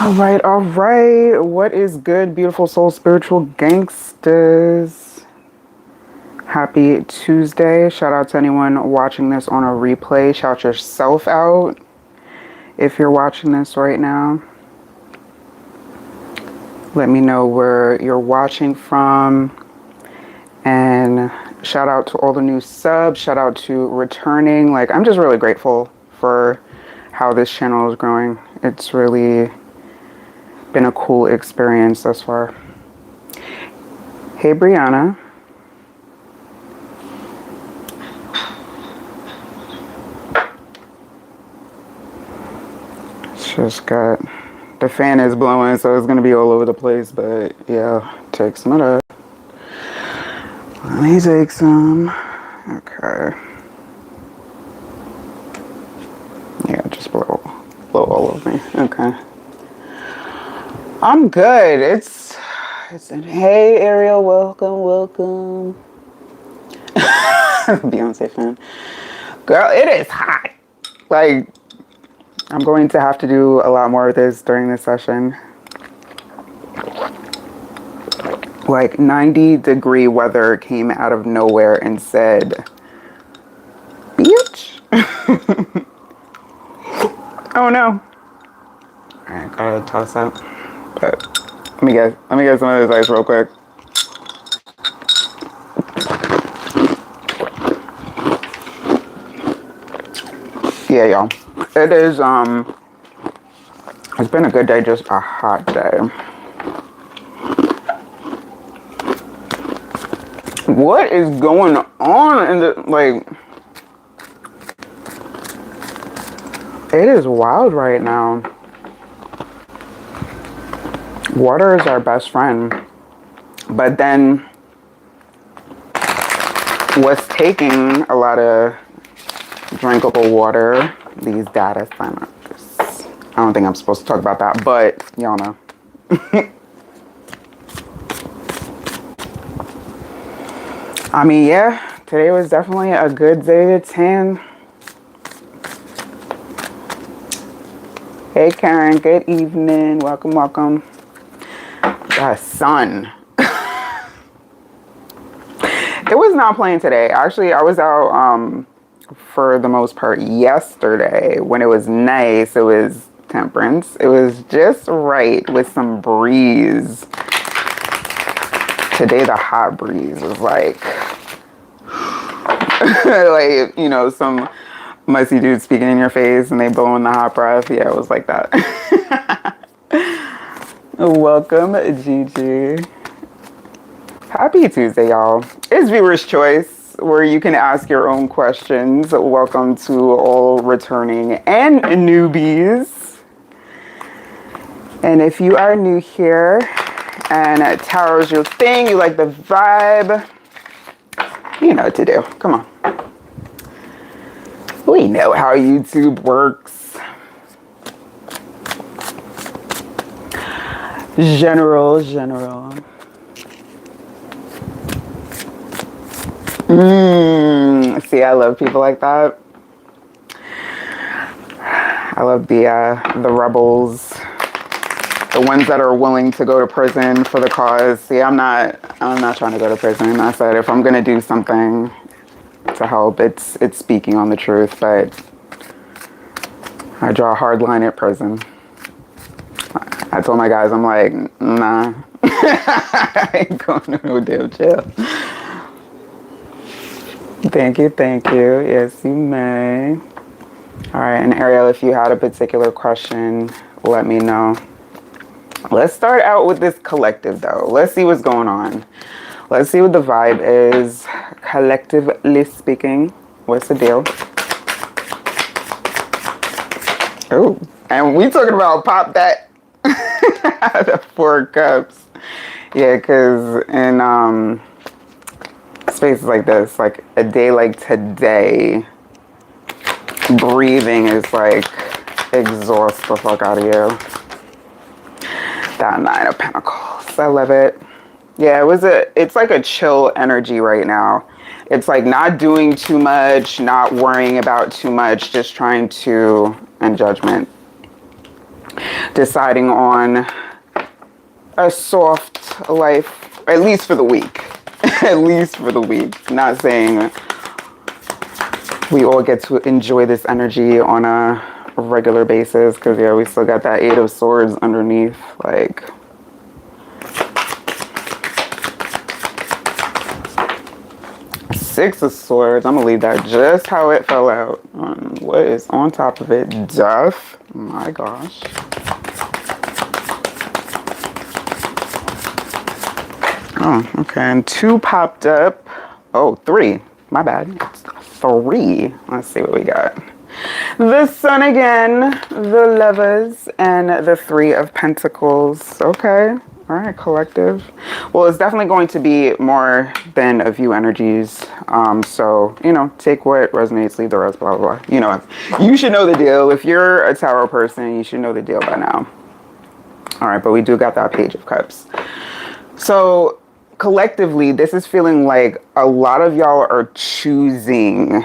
All right. What is good, beautiful soul spiritual gangsters? Happy Tuesday. Shout out to anyone watching this on a replay. Shout yourself out if you're watching this right now. Let me know where you're watching from. And shout out to all the new subs. Shout out to returning. Like, I'm just really grateful for how this channel is growing. It's really been a cool experience thus far. Hey, Brianna. Just got, the fan is blowing, so it's gonna be all over the place, but yeah, take some of that. Let me take some. Okay. Yeah, just blow all over me. Okay. I'm good. It's hey Ariel, welcome. Beyonce fan. Girl, it is hot. Like, I'm going to have to do a lot more of this during this session. Like 90-degree weather came out of nowhere and said, bitch. Oh no. Alright, gotta toss out. But let me get some of this ice real quick. Yeah, y'all. It is it's been a good day, just a hot day. What is going on in the, like, it is wild right now. Water is our best friend, but then what's taking a lot of drinkable water, these data centers. I don't think I'm supposed to talk about that, but y'all know. I mean, yeah, today was definitely a good day to tan. Hey, Karen, good evening. Welcome. The sun. It was not playing today. Actually, I was out for the most part yesterday when it was nice. It was temperance. It was just right with some breeze. Today, the hot breeze was like, like, you know, some musty dude speaking in your face and they blow in the hot breath. Yeah, it was like that. Welcome, Gigi. Happy Tuesday, y'all. It's Viewer's Choice, where you can ask your own questions. Welcome to all returning and newbies. And if you are new here and tarot's your thing, you like the vibe, you know what to do. Come on. We know how YouTube works. General. See, I love people like that. I love the rebels, the ones that are willing to go to prison for the cause. See, I'm not trying to go to prison. I said if I'm gonna do something to help, it's speaking on the truth, but I draw a hard line at prison. I told my guys, I'm like, nah, I ain't going to no damn jail. Thank you. Yes, you may. All right, and Ariel, if you had a particular question, let me know. Let's start out with this collective, though. Let's see what's going on. Let's see what the vibe is, collectively speaking. What's the deal? Oh, and we talking about pop that. The 4 cups. Yeah, because in spaces like this, like a day like today, breathing is like exhaust the fuck out of you. That 9 of Pentacles. I love it. Yeah, it's like a chill energy right now. It's like not doing too much, not worrying about too much, just trying to, and judgment. deciding on a soft life, at least for the week. At least for the week. Not saying we all get to enjoy this energy on a regular basis, because yeah, we still got that Eight of Swords underneath. Like, Six of Swords, I'm gonna leave that just how it fell out. What is on top of it? Death. My gosh. Oh, okay. And two popped up. Oh, three. My bad. It's three. Let's see what we got. The Sun again, the Lovers, and the Three of Pentacles. Okay. All right, collective. Well, it's definitely going to be more than a few energies. So, you know, take what resonates, leave the rest, blah, blah, blah. You know, you should know the deal. If you're a tarot person, you should know the deal by now. All right, but we do got that Page of Cups. So, collectively, this is feeling like a lot of y'all are choosing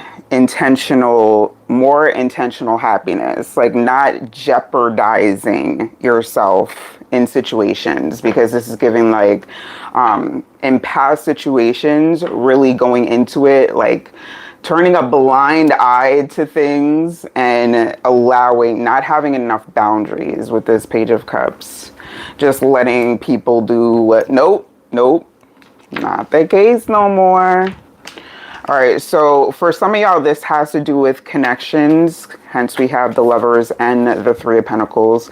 more intentional happiness, like not jeopardizing yourself in situations, because this is giving like in past situations, really going into it, like turning a blind eye to things and not having enough boundaries with this Page of Cups, just letting people do what, nope, not the case no more. All right, so for some of y'all, this has to do with connections. Hence, we have the Lovers and the Three of Pentacles.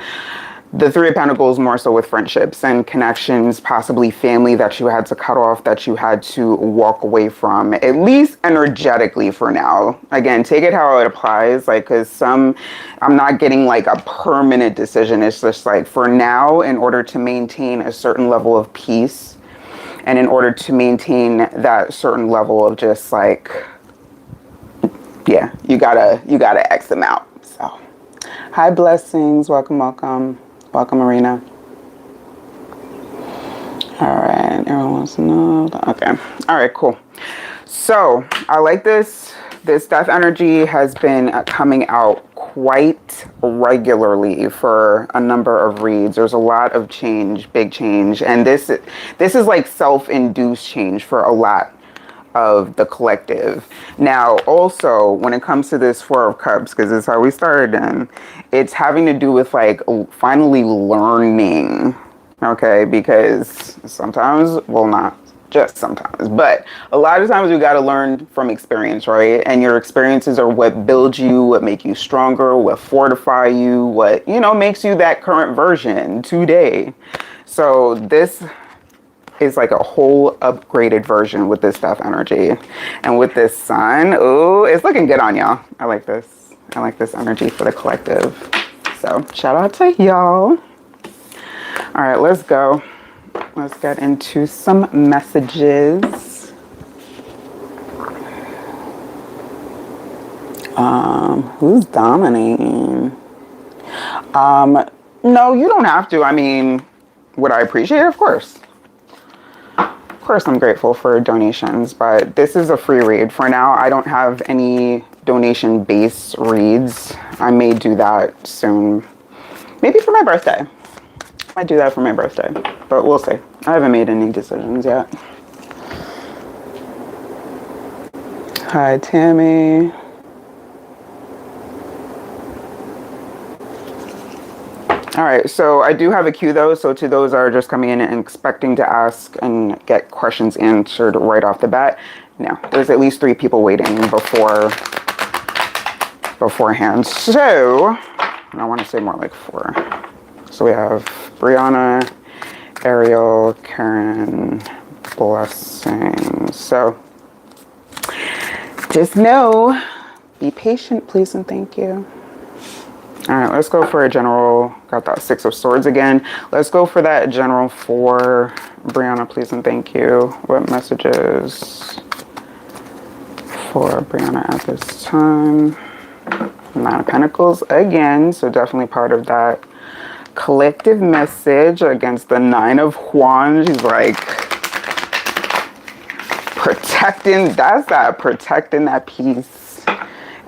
The Three of Pentacles more so with friendships and connections, possibly family that you had to cut off, that you had to walk away from, at least energetically for now. Again, take it how it applies, like, because I'm not getting like a permanent decision. It's just like for now, in order to maintain a certain level of peace, and in order to maintain that certain level of just like, yeah, you gotta X them out. So, hi, blessings, welcome, Marina. All right, everyone wants to know. Okay, all right, cool. So I like this. This death energy has been coming out quite regularly for a number of reads. There's a lot of change, big change. And this is like self-induced change for a lot of the collective. Now, also, when it comes to this Four of Cups, because this is how we started in, it's having to do with like finally learning, okay? Because sometimes, well, not just sometimes, but a lot of times we got to learn from experience, right? And your experiences are what build you, what make you stronger, what fortify you, what, you know, makes you that current version today. So this is like a whole upgraded version with this death energy. And with this Sun, oh, it's looking good on y'all. I like this. I like this energy for the collective. So shout out to y'all. All right, let's go. Let's get into some messages. Who's dominating? No, you don't have to. I mean, would I appreciate it? Of course. Of course, I'm grateful for donations, but this is a free read. For now, I don't have any donation-based reads. I may do that soon. Maybe for my birthday. I might do that for my birthday, but we'll see. I haven't made any decisions yet. Hi, Tammy. All right, so I do have a queue though. So to those that are just coming in and expecting to ask and get questions answered right off the bat, no, there's at least 3 people waiting beforehand. So I want to say more like 4. So we have Brianna, Ariel, Karen, Blessing. So just know, be patient, please, and thank you. All right, let's go for a general. Got that 6 of Swords again. Let's go for that general for Brianna, please, and thank you. What messages for Brianna at this time? 9 of Pentacles again, so definitely part of that collective message against the 9 of Wands. She's like protecting, protecting that peace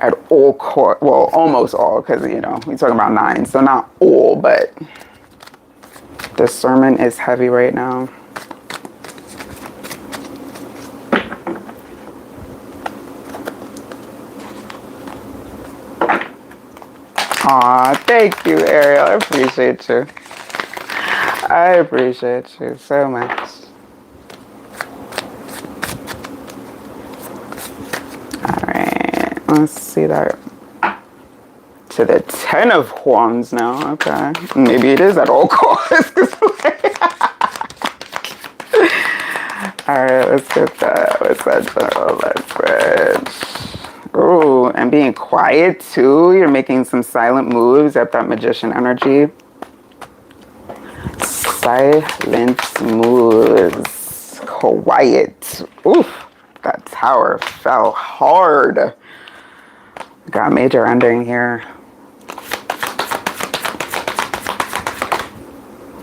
at all cost. Well, almost all, because, you know, we're talking about 9. So not all, but discernment is heavy right now. Aw, thank you, Ariel. I appreciate you. I appreciate you so much. All right, let's see that. To the 10 of Wands now. Okay, maybe it is at all costs. All right, let's get that. What's that general message? Oh, and being quiet too. You're making some silent moves at that Magician energy. Silent moves. Quiet. Oof, that Tower fell hard. Got major ending here.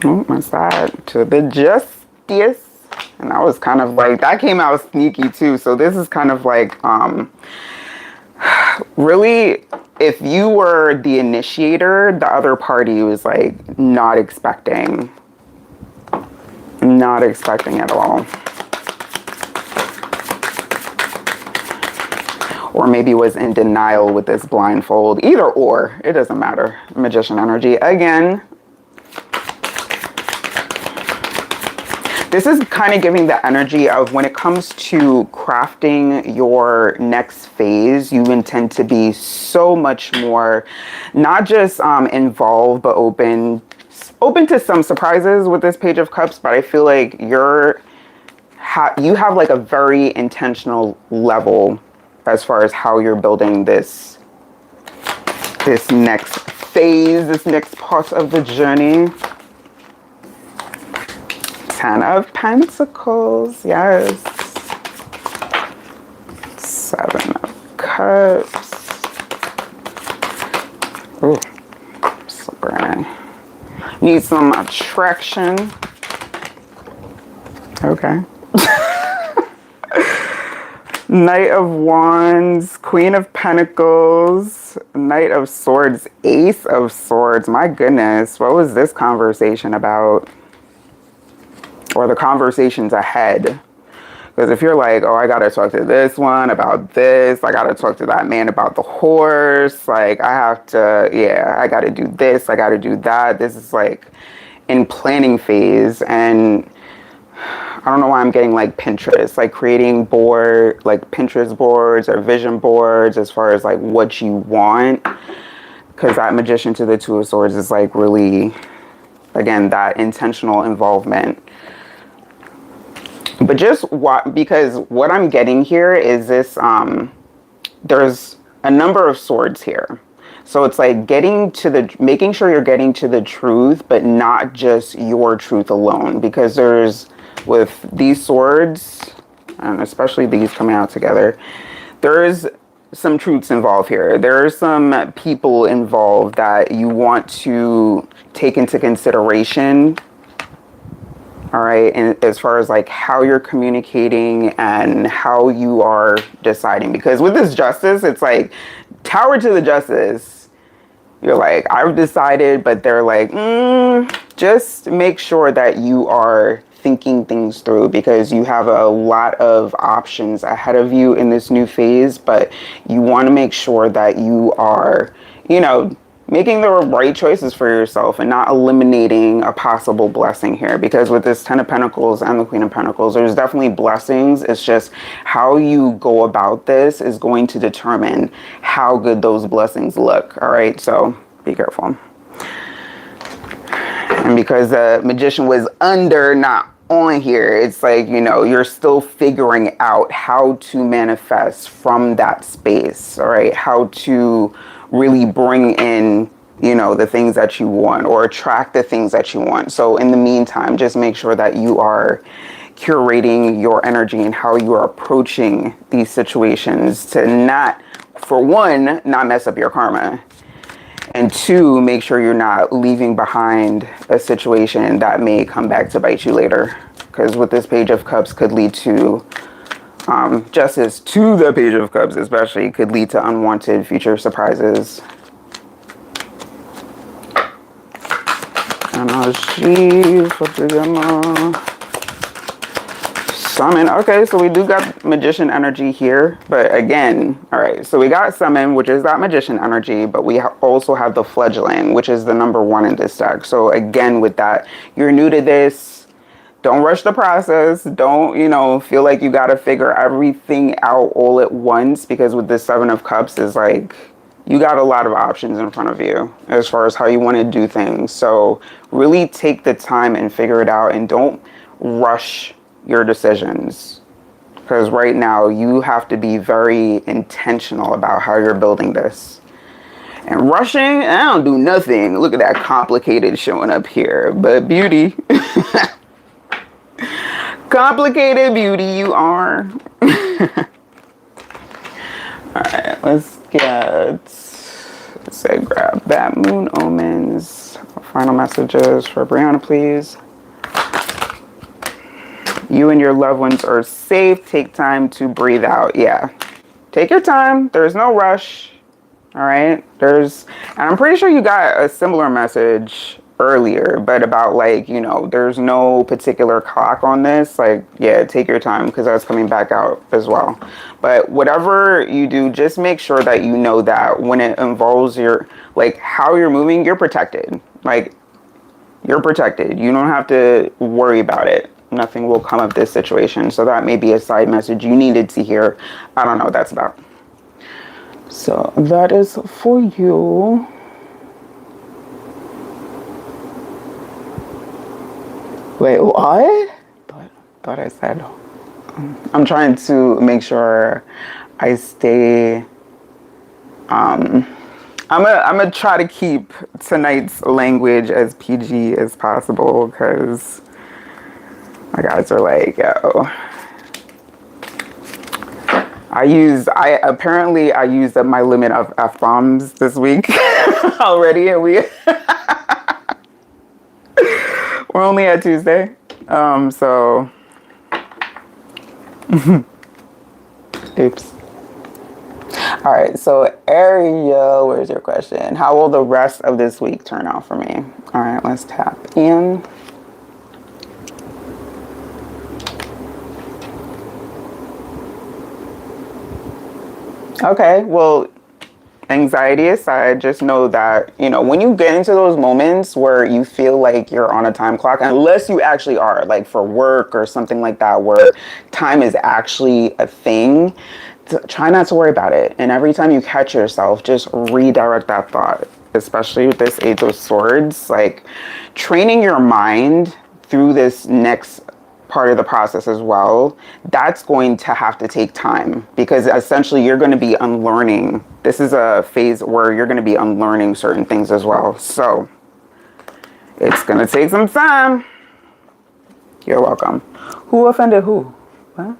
Oh, what's that? To the Justice. And that was kind of like, that came out sneaky too. So this is kind of like, really, if you were the initiator, the other party was like not expecting at all. Or maybe was in denial with this blindfold. Either or, it doesn't matter. Magician energy. Again, this is kind of giving the energy of when it comes to crafting your next phase, you intend to be so much more, not just involved, but open to some surprises with this Page of Cups. But I feel like you have like a very intentional level as far as how you're building this next phase, this next part of the journey. 10 of Pentacles, yes. 7 of Cups. Ooh, slippery. Need some attraction. Okay. Knight of Wands, Queen of Pentacles, Knight of Swords, Ace of Swords. My goodness, what was this conversation about? Or the conversations ahead. Because if you're like, oh, I got to talk to this one about this. I got to talk to that man about the horse. Like, I have to, yeah, I got to do this. I got to do that. This is like in planning phase. And I don't know why I'm getting like Pinterest, like creating like Pinterest boards or vision boards as far as like what you want. Because that Magician to the 2 of Swords is like really, again, that intentional involvement. But just because what I'm getting here is this, there's a number of swords here. So it's like making sure you're getting to the truth, but not just your truth alone. Because with these swords, and especially these coming out together, there's some truths involved here. There are some people involved that you want to take into consideration. All right, and as far as like how you're communicating and how you are deciding, because with this Justice, it's like Tower to the Justice. You're like, I've decided, but they're like, just make sure that you are thinking things through, because you have a lot of options ahead of you in this new phase, but you want to make sure that you are, you know, making the right choices for yourself and not eliminating a possible blessing here. Because with this 10 of Pentacles and the Queen of Pentacles, there's definitely blessings. It's just how you go about this is going to determine how good those blessings look. All right, so be careful. And because the Magician was under, not on here, it's like, you know, you're still figuring out how to manifest from that space. All right, how to really bring in, you know, the things that you want, or attract the things that you want. So in the meantime, just make sure that you are curating your energy and how you are approaching these situations to not, for one, not mess up your karma. And 2, make sure you're not leaving behind a situation that may come back to bite you later. Because with this Page of Cups could lead to Justice to the Page of Cups especially could lead to unwanted future surprises. Energy for the Summon. Okay, so we do got Magician energy here. But again, all right, so we got Summon, which is that Magician energy, but we also have the Fledgling, which is the number 1 in this deck. So again, with that, you're new to this. Don't rush the process. Don't, feel like you got to figure everything out all at once, because with this 7 of Cups is like, you got a lot of options in front of you as far as how you want to do things. So really take the time and figure it out, and don't rush your decisions, because right now you have to be very intentional about how you're building this. And rushing, I don't do nothing. Look at that complicated showing up here, but beauty. Complicated beauty you are. All right, let's say grab that Moon Omens. Final messages for Brianna, please. You and your loved ones are safe. Take time to breathe out. Yeah. Take your time. There's no rush. All right. And I'm pretty sure you got a similar message earlier, but about like, there's no particular clock on this. Like, yeah, take your time, because that's coming back out as well. But whatever you do, just make sure that you know that when it involves how you're moving, you're protected. Like, you're protected. You don't have to worry about it. Nothing will come of this situation. So that may be a side message you needed to hear. I don't know what that's about. So that is for you. Wait, what? Thought I said. I'm trying to make sure I stay. I'm gonna try to keep tonight's language as PG as possible, because my guys are like, yo. I used up my limit of F-bombs this week already, and we're only at Tuesday. So oops. All right, so Ariel, where's your question? How will the rest of this week turn out for me? All right, let's tap in. Okay, well, anxiety aside, just know that, when you get into those moments where you feel like you're on a time clock, unless you actually are, like for work or something like that, where time is actually a thing, try not to worry about it. And every time you catch yourself, just redirect that thought, especially with this 8 of Swords, like training your mind through this next part of the process as well. That's going to have to take time, because essentially you're going to be unlearning. This is a phase where you're going to be unlearning certain things as well. So it's going to take some time. You're welcome. Who offended who? What?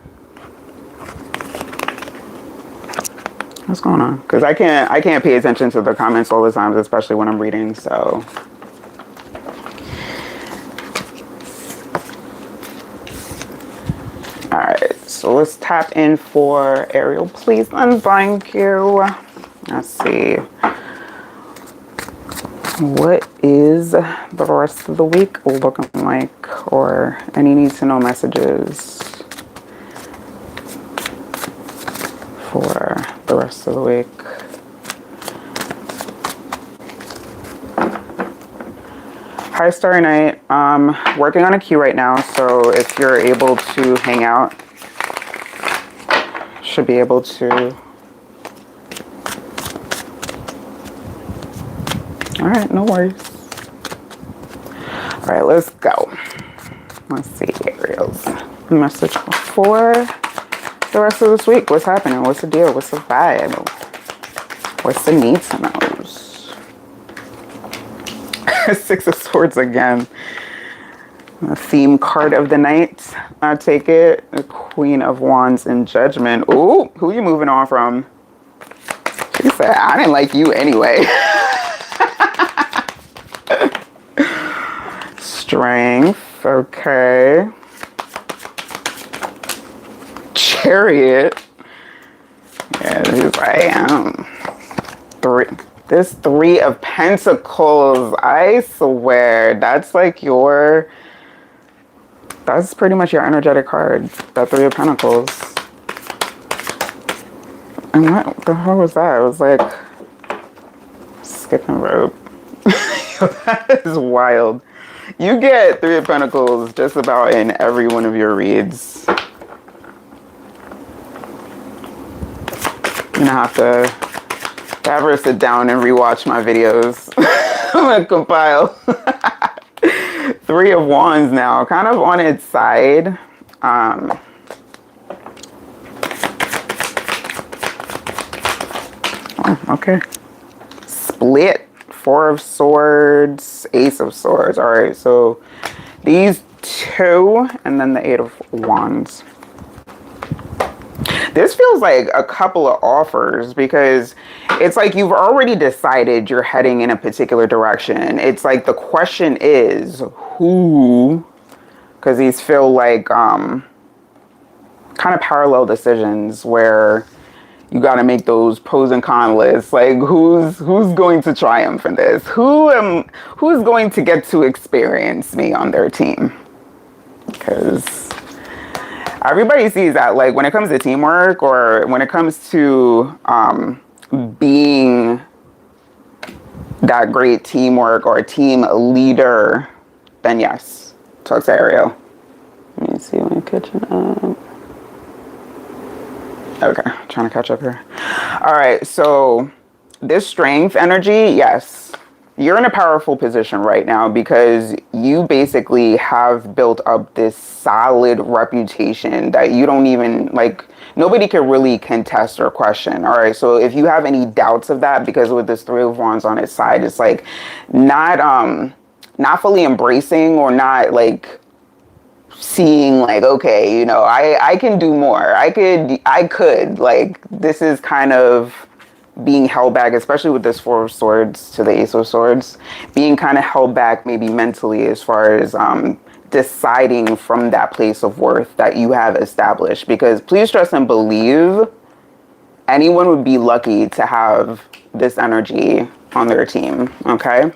What's going on? Because I can't pay attention to the comments all the time, especially when I'm reading. So all right, so let's tap in for Ariel, please, and thank you. Let's see. What is the rest of the week looking like, or any need to know messages for the rest of the week? Hi, Starry Night. Working on a queue right now, so if you're able to hang out, should be able to. All right, no worries. All right, let's go. Let's see, Ariel's message for the rest of this week. What's happening? What's the deal? What's the vibe? What's the need to know? 6 of Swords again. A theme card of the night. I take it. The Queen of Wands in Judgment. Ooh, who are you moving on from? She said, I didn't like you anyway. Strength. Okay. Chariot. Yeah, he's like, three. This Three of Pentacles, I swear, that's like that's pretty much your energetic card. That Three of Pentacles. And what the hell was that? It was like skipping rope. That is wild. You get Three of Pentacles just about in every one of your reads. I'm gonna have to ever sit down and rewatch my videos. I'm gonna compile. Three of Wands now, kind of on its side. Oh, okay. Split. Four of Swords, Ace of Swords. All right, so these two, and then the Eight of Wands. This feels like a couple of offers because it's like you've already decided you're heading in a particular direction. It's like the question is who, because these feel like kind of parallel decisions where you got to make those pros and con lists. Like who's going to triumph in this? Who's going to get to experience me on their team? Because everybody sees that, like when it comes to teamwork or when it comes to being that great teamwork or team leader, then yes, talk to Ariel. Let me see my kitchen up. Okay, trying to catch up here. All right, so this strength energy, yes, you're in a powerful position right now because you basically have built up this solid reputation that you don't even, like, nobody can really contest or question. All right, so if you have any doubts of that, because with this Three of Wands on its side, it's like not fully embracing or not like seeing like, okay, you know, I can do more. I could like, this is kind of being held back, especially with this Four of Swords to the Ace of Swords, being kind of held back maybe mentally as far as deciding from that place of worth that you have established. Because please trust and believe, anyone would be lucky to have this energy on their team. Okay.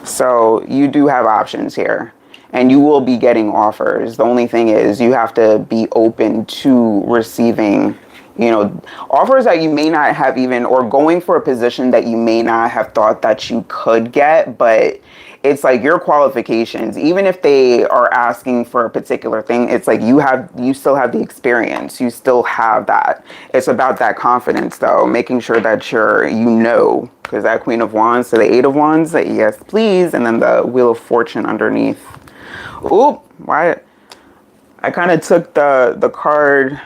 So you do have options here and you will be getting offers. The only thing is you have to be open to receiving, you know, offers that you may not have even, or going for a position that you may not have thought that you could get, but it's like your qualifications, even if they are asking for a particular thing, it's like you still have the experience. You still have that. It's about that confidence though, making sure that because that Queen of Wands to the Eight of Wands, that yes, please. And then the Wheel of Fortune underneath. Oop, why? I kind of took the card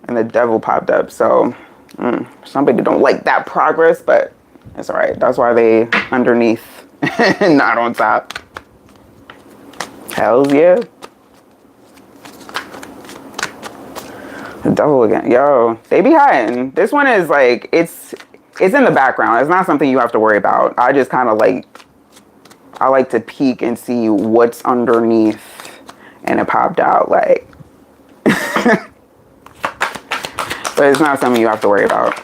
and the Devil popped up. So somebody don't like that progress, but it's all right. That's why they underneath. Not on top. Hells yeah. The Devil again. Yo, they be hiding. This one is like, it's in the background. It's not something you have to worry about. I just kind of I like to peek and see what's underneath, and it popped out like. But it's not something you have to worry about.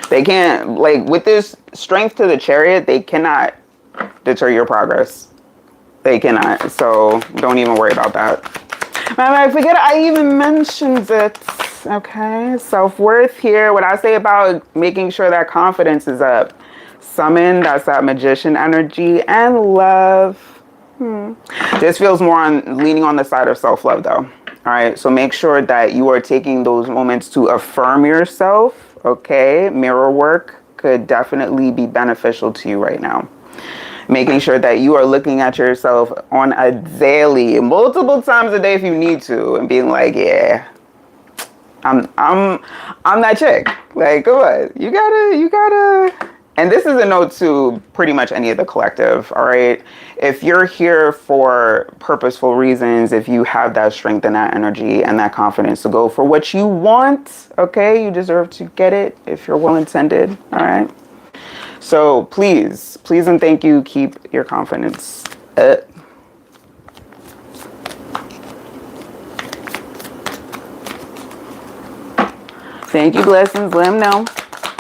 They can't, like, with this strength to the Chariot, they cannot deter your progress. They cannot. So don't even worry about that. I forget I even mentioned it. Okay. Self-worth here. What I say about making sure that confidence is up. Summon, that's that Magician energy. And love. This feels more on leaning on the side of self-love though. All right. So make sure that you are taking those moments to affirm yourself. Okay, mirror work could definitely be beneficial to you right now. Making sure that you are looking at yourself on a daily, multiple times a day if you need to, and being like, yeah, I'm that chick. Like, come on, you gotta. And this is a note to pretty much any of the collective, all right? If you're here for purposeful reasons, if you have that strength and that energy and that confidence to go for what you want, okay, you deserve to get it if you're well intended, all right? So please and thank you, keep your confidence up. Thank you, blessings. Let them know.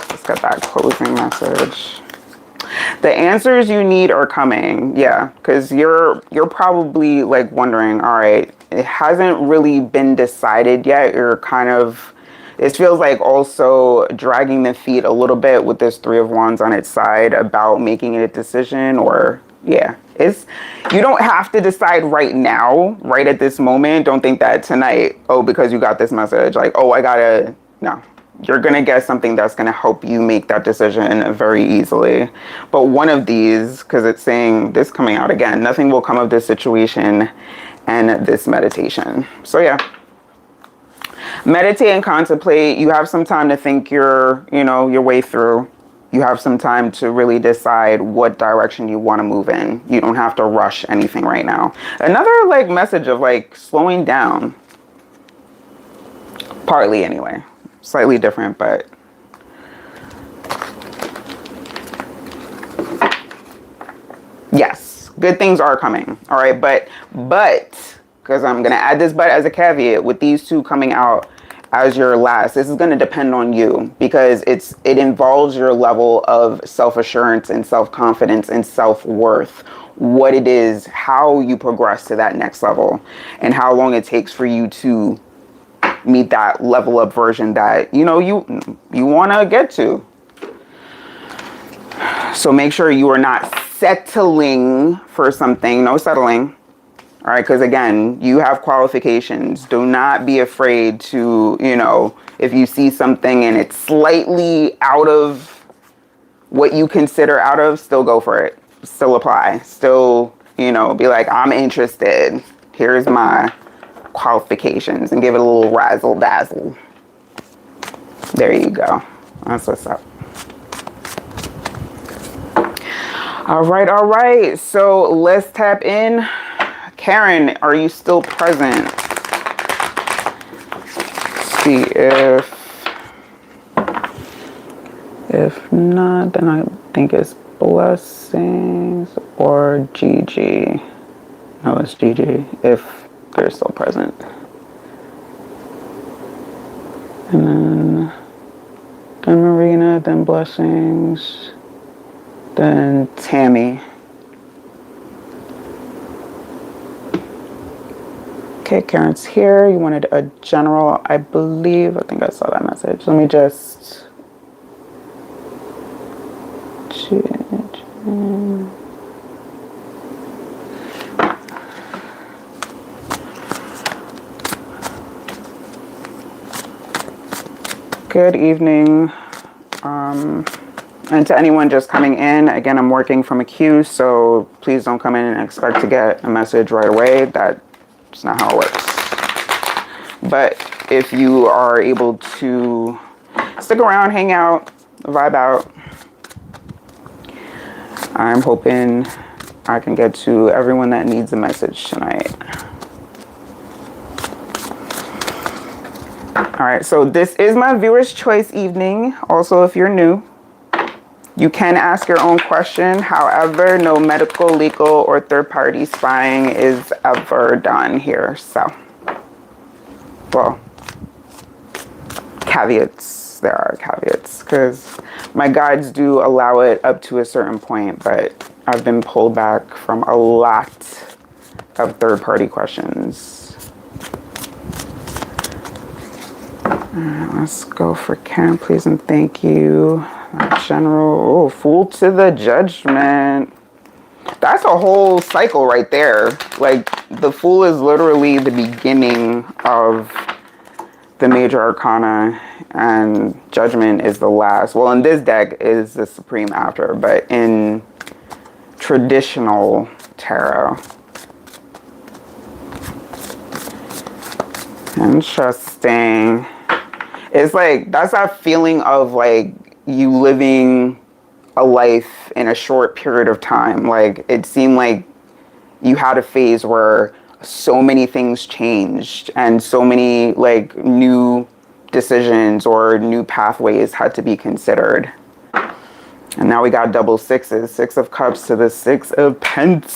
Let's get that closing message. The answers you need are coming. Yeah, because you're probably like wondering, all right, it hasn't really been decided yet. You're kind of, this feels like also dragging the feet a little bit with this Three of Wands on its side about making a decision. Or yeah, it's, you don't have to decide right now, right at this moment. Don't think that tonight, oh, because you got this message, like, oh, I gotta, no. You're going to get something that's going to help you make that decision very easily. But one of these, because it's saying this coming out again, nothing will come of this situation and this meditation. So yeah, meditate and contemplate. You have some time to think your way through. You have some time to really decide what direction you want to move in. You don't have to rush anything right now. Another like message of like slowing down. Partly anyway. Slightly different, but yes, good things are coming. All right, but because I'm gonna add this but as a caveat with these two coming out as your last, this is gonna depend on you because it involves your level of self-assurance and self-confidence and self-worth, what it is, how you progress to that next level, and how long it takes for you to meet that level up version that you want to get to. So make sure you are not settling for something. No settling. All right, because again, you have qualifications. Do not be afraid to, if you see something and it's slightly out of what you consider out of, still go for it. Still apply. Still, be like, I'm interested. Here's my qualifications, and give it a little razzle dazzle. There you go. That's what's up. All right. So let's tap in. Karen, are you still present? See if not, then I think it's blessings or Gigi. No, it's Gigi. If they're still present. And then Marina, then blessings, then Tammy. Okay, Karen's here. You wanted a general, I think I saw that message. Let me just Good evening, and to anyone just coming in, again, I'm working from a queue, so please don't come in and expect to get a message right away. That's not how it works. But if you are able to stick around, hang out, vibe out, I'm hoping I can get to everyone that needs a message tonight. All right, so this is my viewer's choice evening. Also, if you're new, you can ask your own question. However, no medical, legal, or third-party spying is ever done here. So, well, caveats. There are caveats because my guides do allow it up to a certain point, but I've been pulled back from a lot of third-party questions. Let's go for Karen, please and thank you. General, oh, Fool to the Judgment. That's a whole cycle right there. Like, the Fool is literally the beginning of the major arcana, and Judgment is the last. Well, in this deck is the Supreme after, but in traditional tarot. Interesting. It's like, that's that feeling of like you living a life in a short period of time. Like, it seemed like you had a phase where so many things changed and so many like new decisions or new pathways had to be considered. And now we got double sixes, 6 of Cups to the 6 of Pence.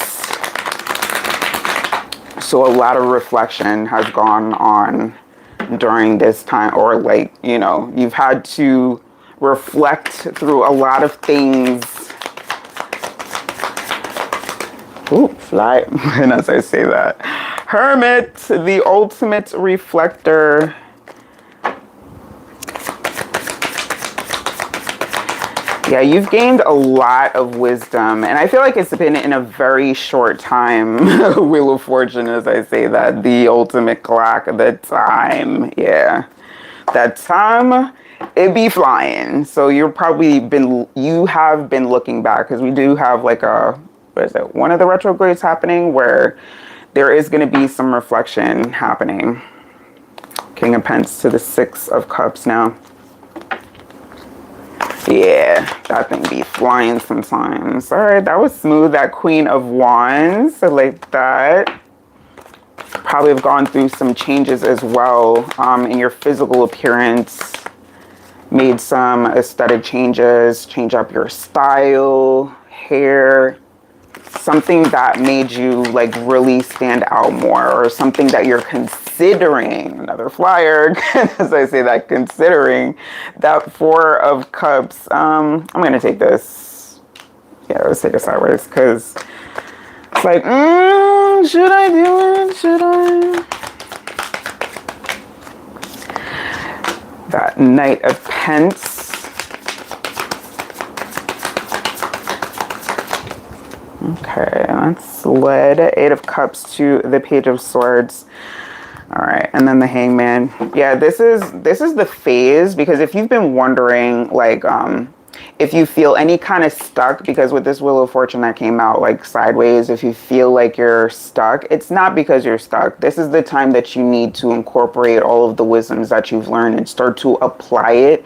So a lot of reflection has gone on during this time, or like, you know, you've had to reflect through a lot of things. Ooh, fly. And as I say that, Hermit, the ultimate reflector. Yeah, you've gained a lot of wisdom, and I feel like it's been in a very short time. Wheel of Fortune, as I say that, the ultimate clock, the time, yeah. That time, it be flying. So you have been looking back, because we do have like what is it, one of the retrogrades happening where there is going to be some reflection happening. King of Pence to the Six of Cups now. Yeah, that thing be flying sometimes. All right, that was smooth. That Queen of Wands, I like that. Probably have gone through some changes as well in your physical appearance. Made some aesthetic changes, change up your style, hair. Something that made you like really stand out more, or something that you're considering. Another flyer, as I say that, considering. That Four of Cups. I'm gonna take this. Yeah, let's take it sideways, because it's like, should I do it? Should I? That Knight of Pence. Okay, that's slid. Eight of Cups to the Page of Swords. All right, and then the Hangman. Yeah, this is the phase, because if you've been wondering, like, if you feel any kind of stuck, because with this Wheel of Fortune that came out like sideways, if you feel like you're stuck, it's not because you're stuck. This is the time that you need to incorporate all of the wisdoms that you've learned and start to apply it.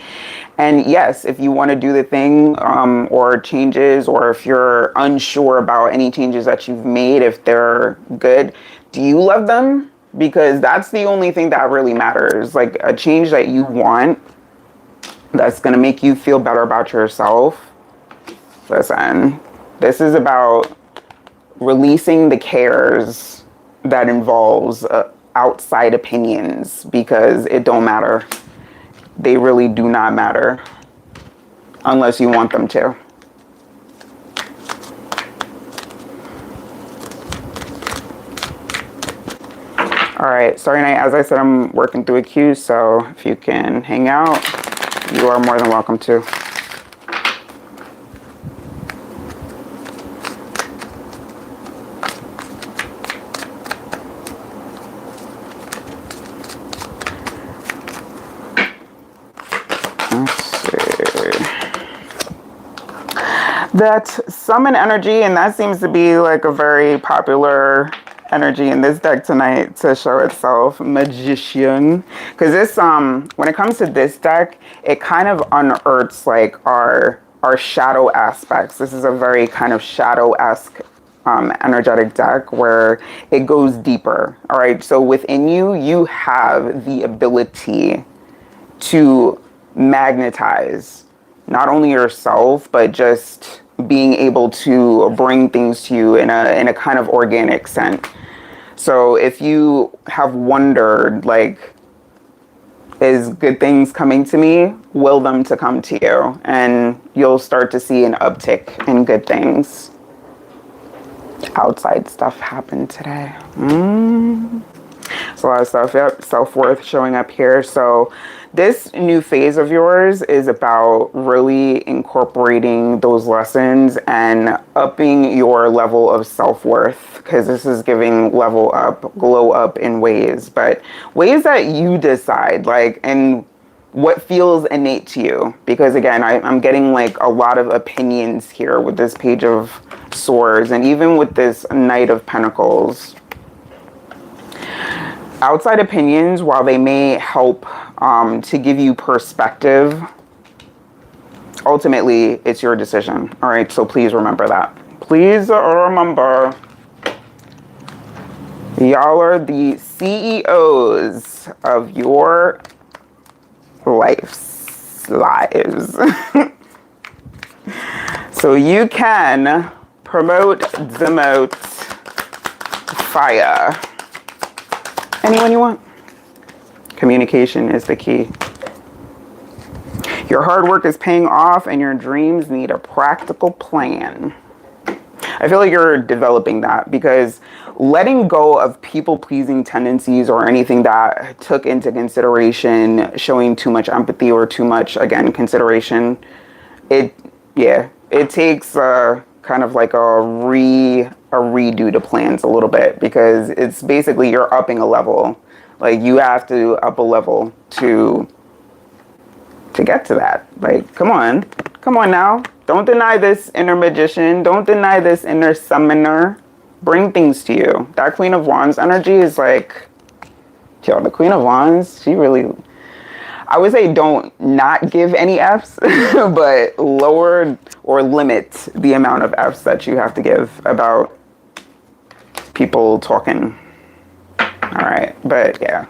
And yes, if you want to do the thing or changes, or if you're unsure about any changes that you've made, if they're good, do you love them? Because that's the only thing that really matters. Like a change that you want, that's going to make you feel better about yourself. Listen, this is about releasing the cares that involves outside opinions, because it don't matter. They really do not matter unless you want them to. All right, sorry night, as I said, I'm working through a queue, so if you can hang out, you are more than welcome to. Let's see. That Summon energy, and that seems to be like a very popular energy in this deck tonight to show itself. Magician, because this when it comes to this deck, it kind of unearths like our shadow aspects. This is a very kind of shadow-esque energetic deck where it goes deeper. All right, so within you have the ability to magnetize not only yourself, but just being able to bring things to you in a kind of organic sense. So if you have wondered, like, is good things coming to me? Will them to come to you? And you'll start to see an uptick in good things. Outside stuff happened today. It's a lot of stuff. Yep, self-worth showing up here. So this new phase of yours is about really incorporating those lessons and upping your level of self-worth, because this is giving level up, glow up in ways, but ways that you decide, like, and what feels innate to you. Because again, I'm getting like a lot of opinions here with this Page of Swords, and even with this Knight of Pentacles. Outside opinions, while they may help to give you perspective, ultimately it's your decision. All right, so please remember that. Please remember, y'all are the CEOs of your lives. So you can promote, demote, fire anyone you want. Communication is the key. Your hard work is paying off and your dreams need a practical plan. I feel like you're developing that, because letting go of people-pleasing tendencies or anything that took into consideration showing too much empathy or too much, again, consideration, it takes kind of like a redo to plans a little bit, because it's basically you're upping a level. Like, you have to up a level to get to that. Like, come on now. Don't deny this inner magician. Don't deny this inner summoner. Bring things to you. That Queen of Wands energy is like, yo, the Queen of Wands, she really, I would say don't not give any Fs, but lower or limit the amount of Fs that you have to give about people talking. All right, but yeah.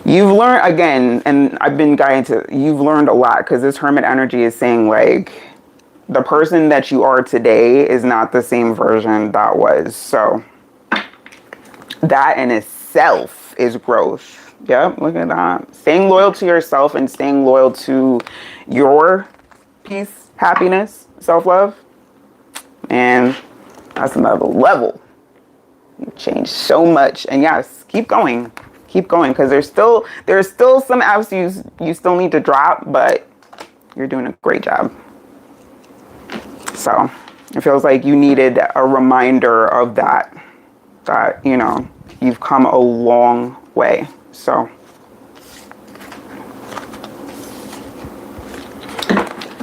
You've learned, again, and I've been guiding to, you've learned a lot, because this Hermit energy is saying, like, the person that you are today is not the same version that was. So that in itself is growth. Yep, look at that. Staying loyal to yourself and staying loyal to your peace, happiness, self-love. And that's another level. You've changed so much. And yes, keep going. Keep going, because there's still some avenues you still need to drop, but you're doing a great job. So it feels like you needed a reminder of that, you know, you've come a long way. So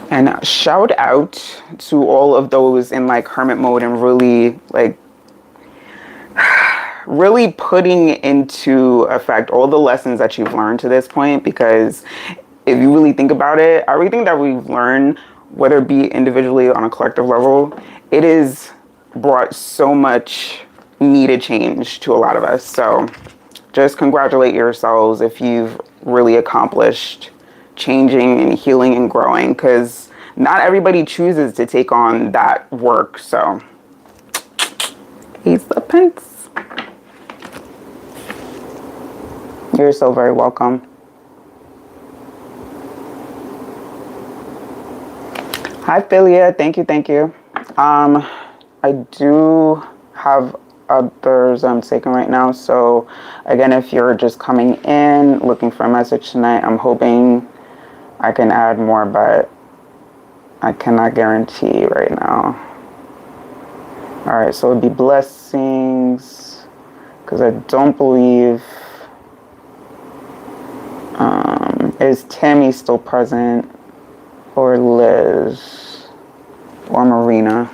and shout out to all of those in like hermit mode and really putting into effect all the lessons that you've learned to this point, because if you really think about it, everything that we've learned, whether it be individually on a collective level, it has brought so much needed change to a lot of us. So just congratulate yourselves if you've really accomplished changing and healing and growing, because not everybody chooses to take on that work. So Ace of Pentacles. You're so very welcome. Hi, Philia. Thank you. I do have others I'm taking right now. So again, if you're just coming in looking for a message tonight, I'm hoping I can add more, but I cannot guarantee right now. All right, so it'd be blessings, because I don't believe, is Tammy still present, or Liz, or Marina?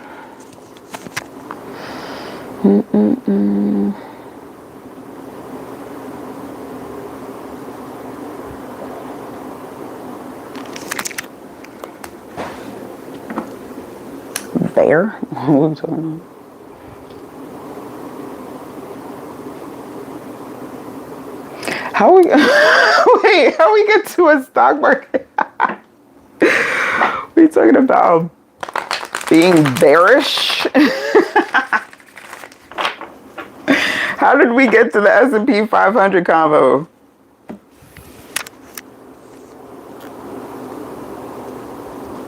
There? What are we talking about? How we wait? How we get to a stock market? We talking about being bearish? How did we get to the S&P 500 convo?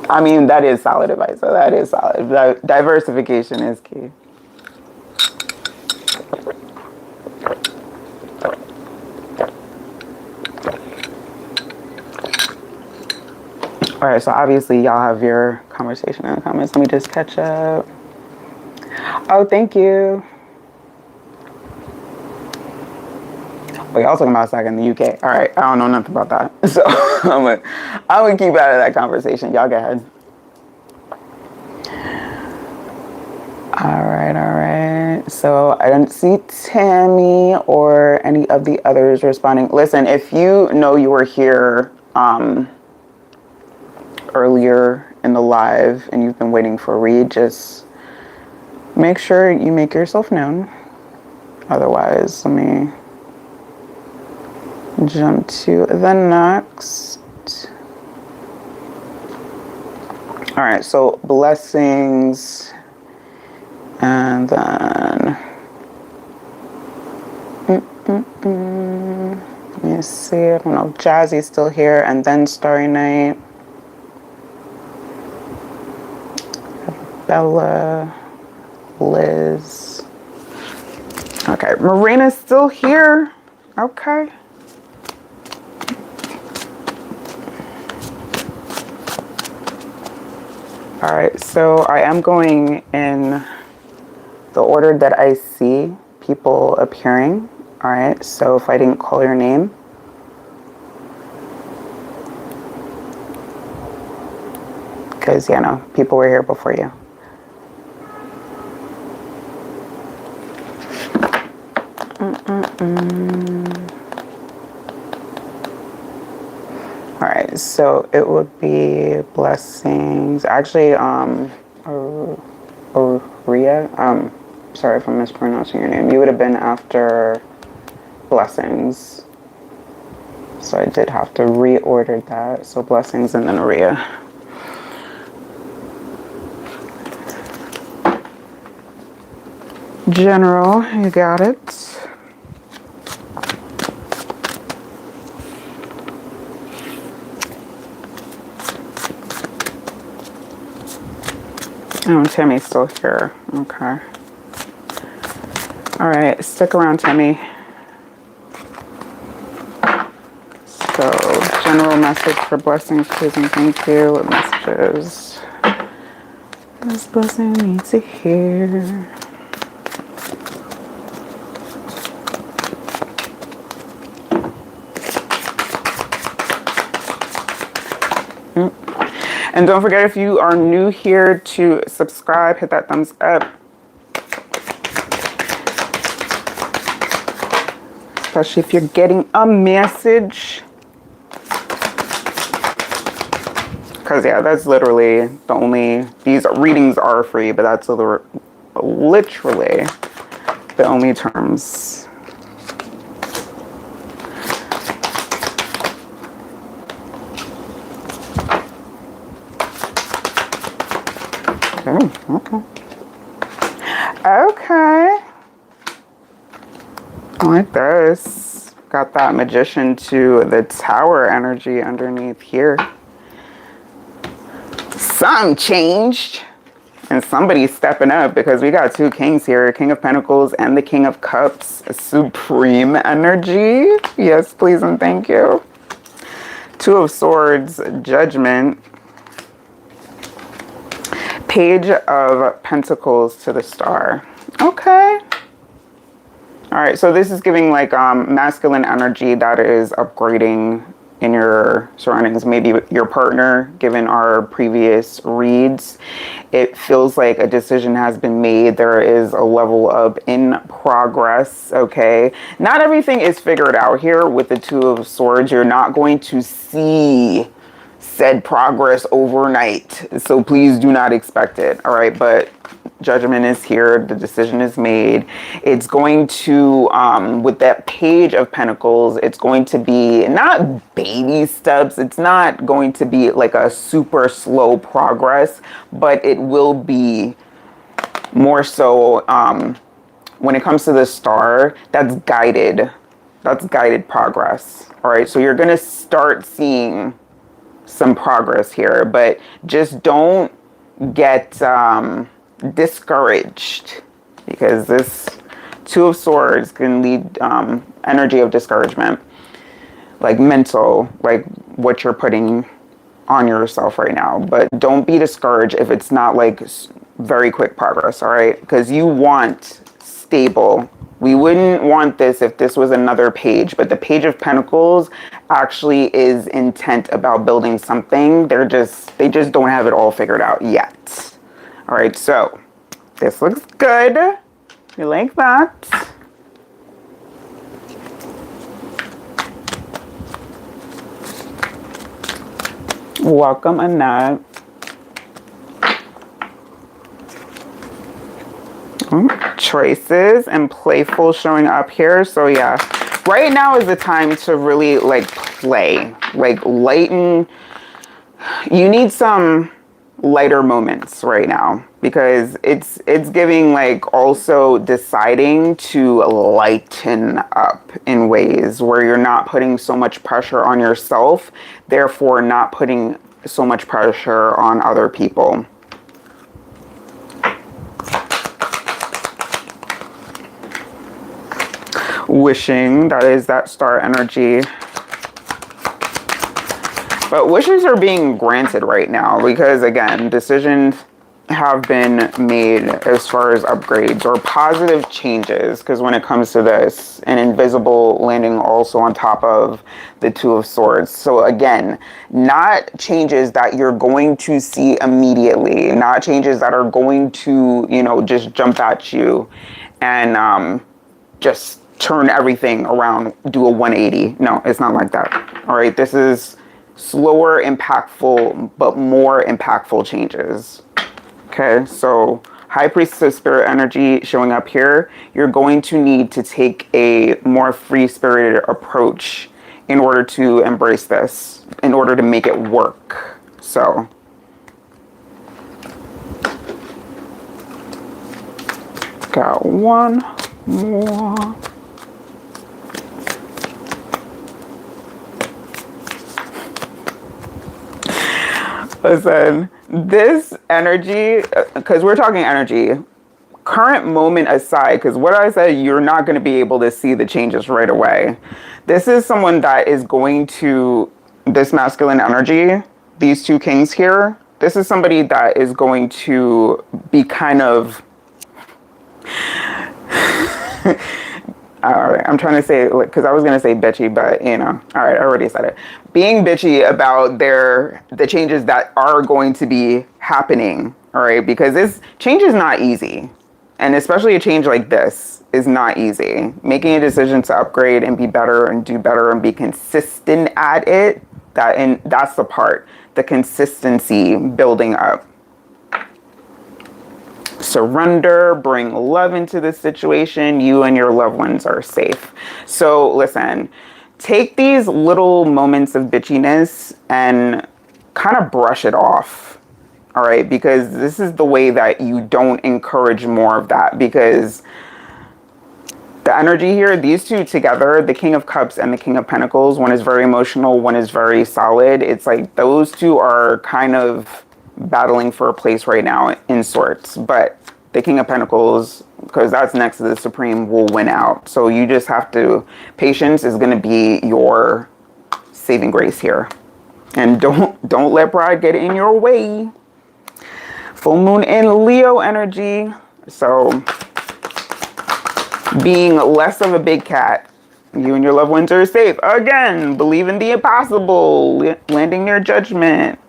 I mean, that is solid advice. So that is solid. Diversification is key. All right, so obviously y'all have your conversation in the comments. Let me just catch up. Oh, thank you. Wait, y'all talking about stock in the UK. All right, I don't know nothing about that. So I'm gonna keep out of that conversation. Y'all go ahead. All right. So I don't see Tammy or any of the others responding. Listen, if you know you were here earlier in the live and you've been waiting for a read, just make sure you make yourself known. Otherwise, let me jump to the next. All right, so blessings, and then Let me see. I don't know. Jazzy's still here, and then Starry Night. Bella, Liz. Okay, Marina's still here. Okay. All right, so I am going in the order that I see people appearing. All right, so if I didn't call your name, because, you know, people were here before you. All right, so it would be blessings. Actually, Ria, sorry if I'm mispronouncing your name. You would have been after blessings. So I did have to reorder that. So blessings and then Ria. General, you got it. Oh, Timmy's still here. Okay. All right, stick around, Timmy. So, general message for blessings, please and thank you. What messages does blessing need to hear? And don't forget, if you are new here, to subscribe, hit that thumbs up. Especially if you're getting a message. Because, yeah, that's literally the only, these readings are free, but that's literally the only terms. Oh, okay. Okay. I like this. Got that magician to the tower energy underneath here. Something changed. And somebody's stepping up because we got two kings here. King of Pentacles and the King of Cups. Supreme energy. Yes, please and thank you. Two of Swords. Judgment. Page of Pentacles to the Star. Okay. All right, so this is giving like masculine energy that is upgrading in your surroundings. Maybe your partner, given our previous reads. It feels like a decision has been made. There is a level of in progress, okay? Not everything is figured out here with the Two of Swords. You're not going to see said progress overnight, so please do not expect it. All right, but judgment is here. The decision is made. It's going to with that Page of Pentacles, it's going to be not baby steps. It's not going to be like a super slow progress, but it will be more so when it comes to the Star. That's guided progress. All right, so you're gonna start seeing some progress here, but just don't get discouraged, because this Two of Swords can lead energy of discouragement, like mental, like what you're putting on yourself right now. But don't be discouraged if it's not like very quick progress. All right, because you want stable. We wouldn't want this if this was another page, but the Page of Pentacles actually is intent about building something. They just don't have it all figured out yet. All right, so this looks good. You like that? Welcome, Annette. Choices and playful showing up here. So yeah, right now is the time to really like play, like lighten. You need some lighter moments right now, because it's giving like also deciding to lighten up in ways where you're not putting so much pressure on yourself, therefore not putting so much pressure on other people. Wishing, that is that star energy. But wishes are being granted right now because, again, decisions have been made as far as upgrades or positive changes. Because when it comes to this, an invisible landing also on top of the Two of Swords. So again, not changes that you're going to see immediately, not changes that are going to, you know, just jump at you and just turn everything around, do a 180. No, it's not like that. All right, this is slower, impactful, but more impactful changes. Okay, so High Priestess Spirit energy showing up here. You're going to need to take a more free-spirited approach in order to embrace this, in order to make it work. So got one more. Listen, this energy, because we're talking energy, current moment aside, because what I said, you're not going to be able to see the changes right away. This is someone that is going to, this masculine energy, these two kings here, this is somebody that is going to be kind of, all right, I'm trying to say, because I was going to say bitchy, but you know, all right, I already said it. Being bitchy about the changes that are going to be happening, all right, because this change is not easy. And especially a change like this is not easy. Making a decision to upgrade and be better and do better and be consistent at it, that's the part, the consistency building up. Surrender, bring love into this situation. You and your loved ones are safe. So listen, take these little moments of bitchiness and kind of brush it off. All right, because this is the way that you don't encourage more of that, because the energy here, these two together, the King of Cups and the King of Pentacles, one is very emotional, one is very solid. It's like those two are kind of battling for a place right now in sorts, but the King of Pentacles, because that's next to the Supreme, will win out. So you just have to, patience is going to be your saving grace here, and don't let pride get in your way. Full moon in Leo energy, so being less of a big cat. You and your loved ones are safe. Again, believe in the impossible, landing your judgment,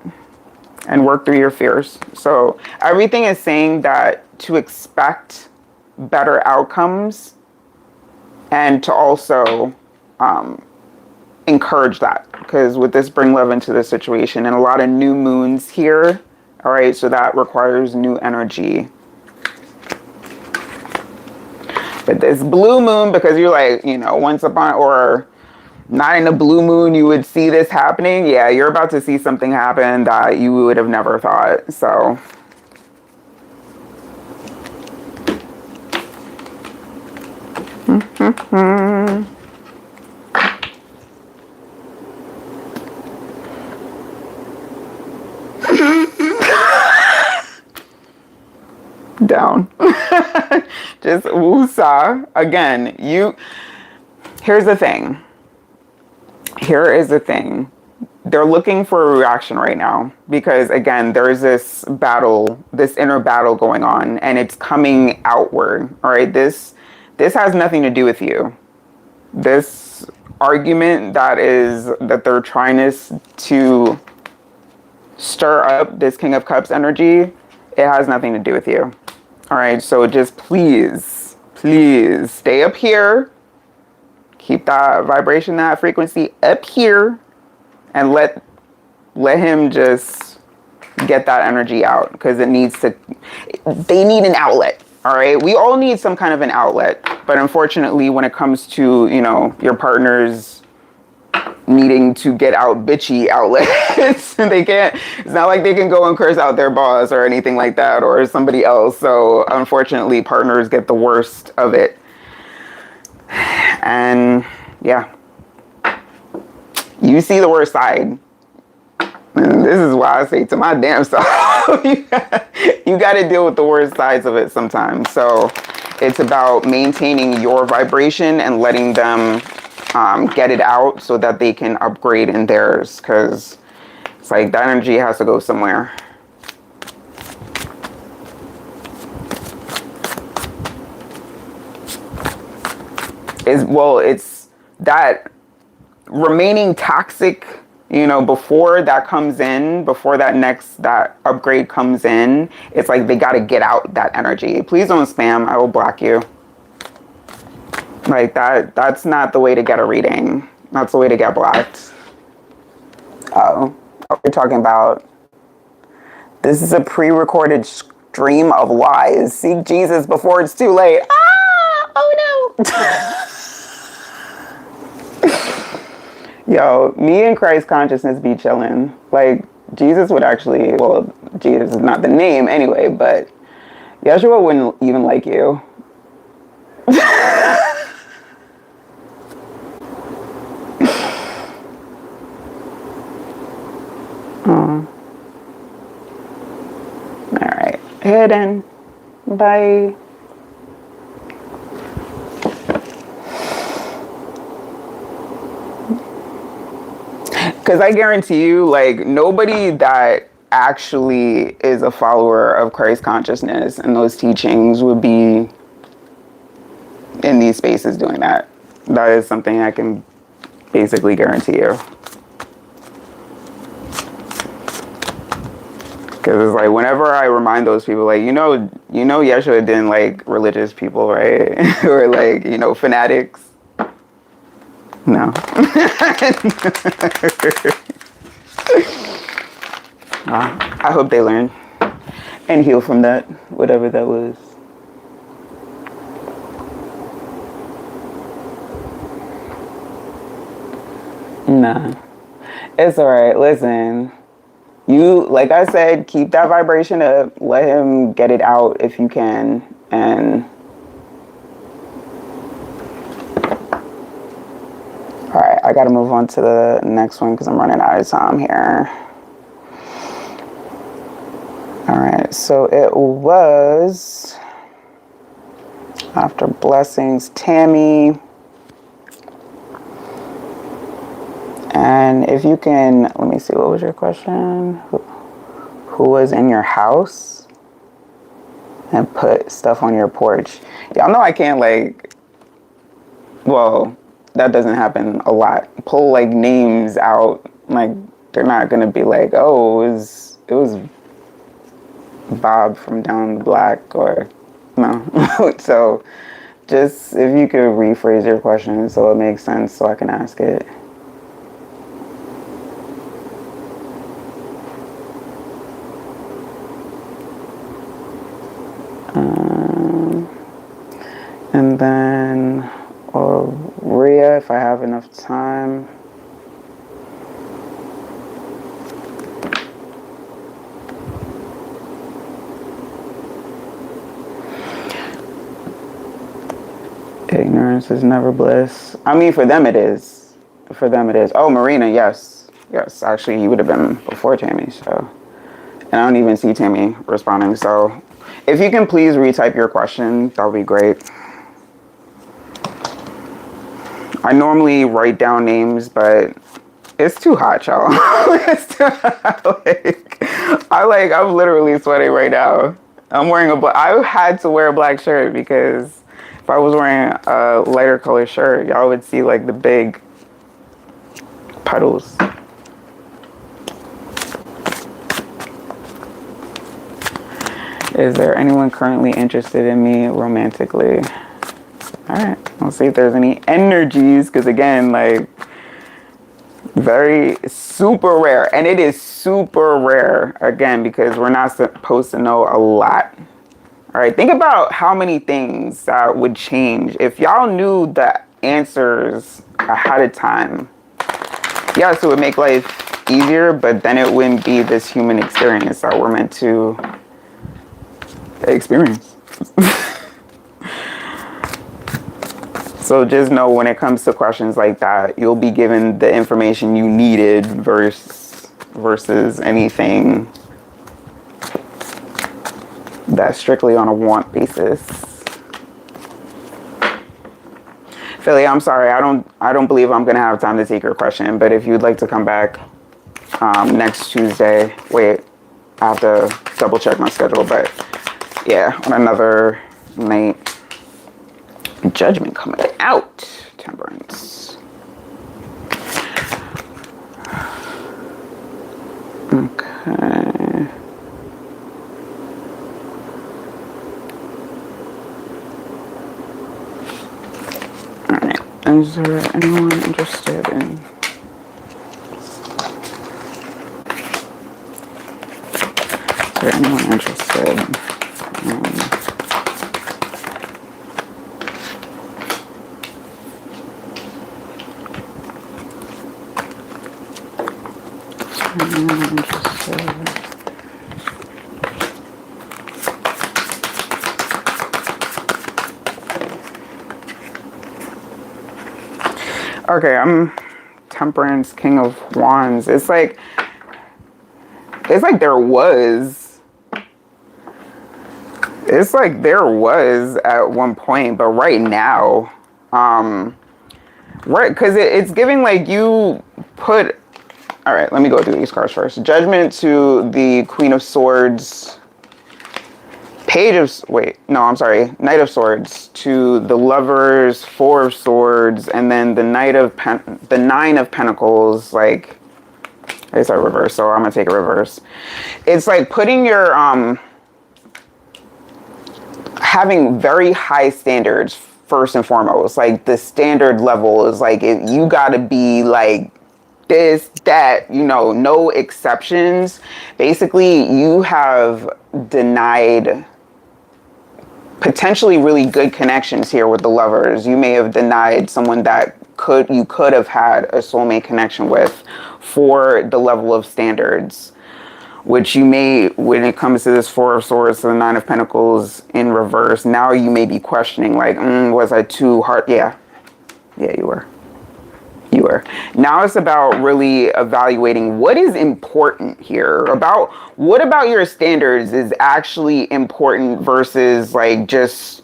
and work through your fears. So everything is saying that to expect better outcomes and to also encourage that, because with this, bring love into the situation, and a lot of new moons here. All right, so that requires new energy. But this blue moon, because you're like, you know, once upon, or not in a blue moon, you would see this happening. Yeah, you're about to see something happen that you would have never thought. So down. Just woosah. Again, here's the thing. Here is the thing. They're looking for a reaction right now, because again, there's this battle, this inner battle going on, and it's coming outward. All right, this has nothing to do with you. This argument that they're trying to stir up, this King of Cups energy, it has nothing to do with you. All right, so just please stay up here. Keep that vibration, that frequency up here, and let him just get that energy out, because they need an outlet. All right, we all need some kind of an outlet, but unfortunately, when it comes to, you know, your partner's needing to get out bitchy outlets. They can't, it's not like they can go and curse out their boss or anything like that, or somebody else. So unfortunately, partners get the worst of it. And yeah, you see the worst side. And this is why I say to my damn self, you got to deal with the worst sides of it sometimes. So it's about maintaining your vibration and letting them get it out so that they can upgrade in theirs, because it's like that energy has to go somewhere. It's that remaining toxic, you know, before that comes in, before that upgrade comes in, it's like they got to get out that energy. Please don't spam. I will block you. Like that's not the way to get a reading. That's the way to get blocked. Oh, we're talking about, this is a pre-recorded stream of lies. Seek Jesus before it's too late. Ah, oh no. Yo, me and Christ consciousness be chilling. Like, Jesus would actually, well, Jesus is not the name anyway, but Yeshua wouldn't even like you. All right, hidden. Bye. Because I guarantee you, like, nobody that actually is a follower of Christ consciousness and those teachings would be in these spaces doing that. That is something I can basically guarantee you. Because it's like, whenever I remind those people, like, you know, Yeshua didn't like religious people, right? Or like, you know, fanatics. No. I hope they learn and heal from that, whatever that was. Nah. It's alright. Listen. You, like I said, keep that vibration up. Let him get it out if you can. And all right, I got to move on to the next one because I'm running out of time here. All right, so it was after blessings, Tammy. And if you can, let me see, what was your question? Who was in your house and put stuff on your porch? Y'all know I can't, like, well, that doesn't happen a lot. Pull like names out, like they're not gonna be like, oh, it was Bob from down the block, or no. So just if you could rephrase your question so it makes sense so I can ask it. And then, or Rhea, if I have enough time. Ignorance is never bliss. I mean, for them it is. For them it is. Oh, Marina, yes. Yes, actually, he would have been before Tammy, so. And I don't even see Tammy responding, so. If you can please retype your question, that would be great. I normally write down names, but it's too hot, y'all. It's too hot. I'm literally sweating right now. I'm wearing I had to wear a black shirt because if I was wearing a lighter color shirt, y'all would see like the big puddles. Is there anyone currently interested in me romantically? All right, let's see if there's any energies, because again, like, very super rare, and it is super rare again because we're not supposed to know a lot. All right, think about how many things that would change if y'all knew the answers ahead of time. Yes, it would make life easier, but then it wouldn't be this human experience that we're meant to experience. So just know when it comes to questions like that, you'll be given the information you needed versus anything that's strictly on a want basis. Philly, I'm sorry, I don't believe I'm gonna have time to take your question, but if you'd like to come back next Tuesday, wait, I have to double check my schedule, but yeah, on another night. Judgment coming out. Temperance. Okay. Alright. Is there anyone interested in... Is there anyone interested in... Okay, I'm Temperance, King of Wands. It's like there was. It's like there was at one point, but right now, right, because it's giving like you put. All right, let me go through these cards first. Judgment to the Queen of Swords. Page of, wait, no, I'm sorry. Knight of Swords to the Lovers, Four of Swords, and then the Nine of Pentacles. Like, it's a reverse, so I'm gonna take a reverse. It's like putting your having very high standards first and foremost. Like the standard level is like you gotta be like this, that, you know, no exceptions. Basically, you have denied potentially really good connections here with the Lovers. You may have denied someone that you could have had a soulmate connection with for the level of standards, which you may, when it comes to this Four of Swords to the Nine of Pentacles in reverse, now you may be questioning like, was I too hard? Yeah, you were. You were. Now it's about really evaluating what is important here. What about your standards is actually important versus like just,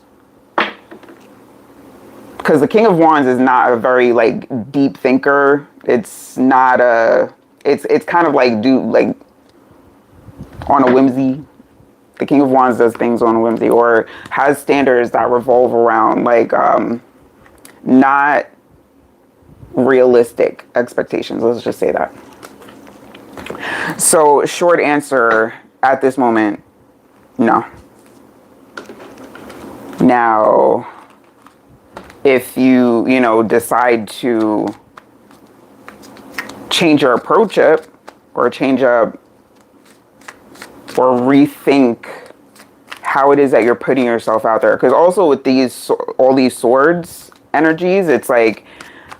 because the King of Wands is not a very like deep thinker. It's not it's kind of like on a whimsy. The King of Wands does things on a whimsy or has standards that revolve around like not realistic expectations. Let's just say that. So short answer at this moment, no. Now, if you decide to change your approach up or change up or rethink how it is that you're putting yourself out there, because also with all these swords energies, it's like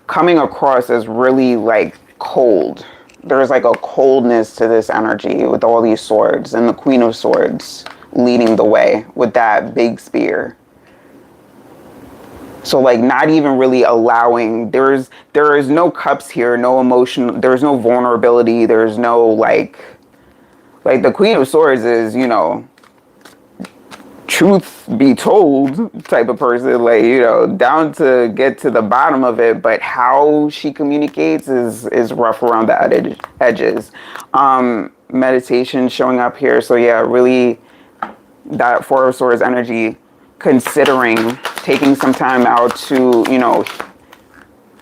coming across as really like cold. There's like a coldness to this energy with all these swords and the Queen of Swords leading the way with that big spear. So like not even really allowing, there is no cups here, no emotion, there's no vulnerability, there's no like the Queen of Swords is, truth be told type of person, like, down to get to the bottom of it, but how she communicates is rough around the edges. Meditation showing up here. So yeah, really that Four of Swords energy, considering taking some time out to,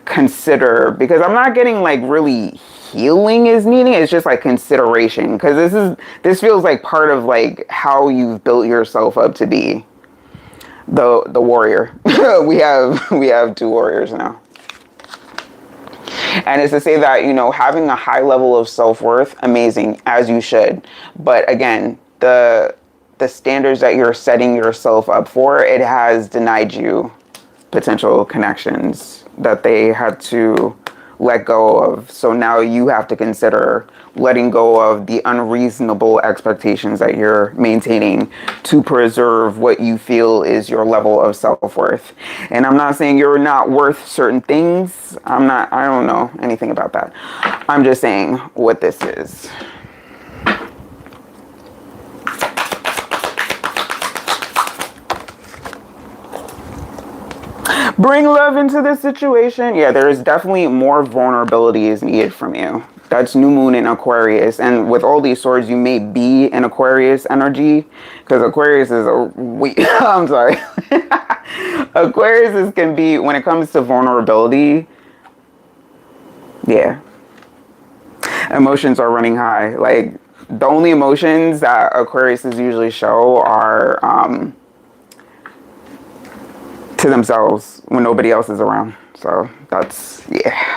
consider, because I'm not getting like really healing is needing. It's just like consideration, because this feels like part of like how you've built yourself up to be the warrior. we have two warriors now, and it's to say that having a high level of self-worth, amazing, as you should, but again, the standards that you're setting yourself up for, it has denied you potential connections that they had to let go of. So now you have to consider letting go of the unreasonable expectations that you're maintaining to preserve what you feel is your level of self-worth. And I'm not saying you're not worth certain things. I don't know anything about that. I'm just saying what this is. Bring love into this situation. Yeah, there is definitely more vulnerability is needed from you. That's new moon in Aquarius. And with all these swords, you may be in Aquarius energy. Because Aquarius is a I'm sorry. Aquarius can be, when it comes to vulnerability, yeah. Emotions are running high. Like, the only emotions that Aquariuses usually show are to themselves when nobody else is around. So that's, yeah.